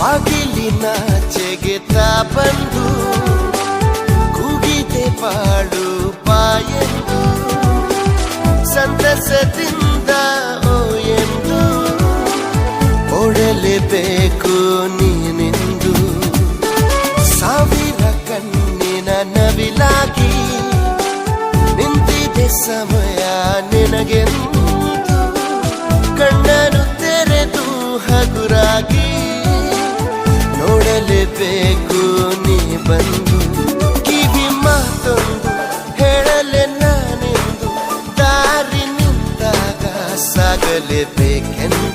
ಬಾಗಿಲಿನಾಚೆಗೆ ಬಂದು ಕೂಗಿದೆ ಬಾಳು ಬಾಯೆಂದು ಸಂತಸದಿಂದ ಓ ಎಂದು ಓಡಲೇಬೇಕು ನೀನೆಂದು ಸಾವಿರ ಕಣ್ಣಿನ ನವಿಲಾಗಿ ನಿಂತಿದೆ ಸಮಯ ನಿನಗೆಂದು ಕಣ್ಣನು ತೆರೆದು ಹಗುರಾಗಿ ನೋಡಲೇಬೇಕು ನೀ ಬಂದು ಕಿವಿ ಮಾತೊಂದು ಹೇಳಲೆ ನಾನೆಂದು ದಾರಿ ನಿಂತಾಗ ಸಾಗಲೇಬೇಕೆಂದು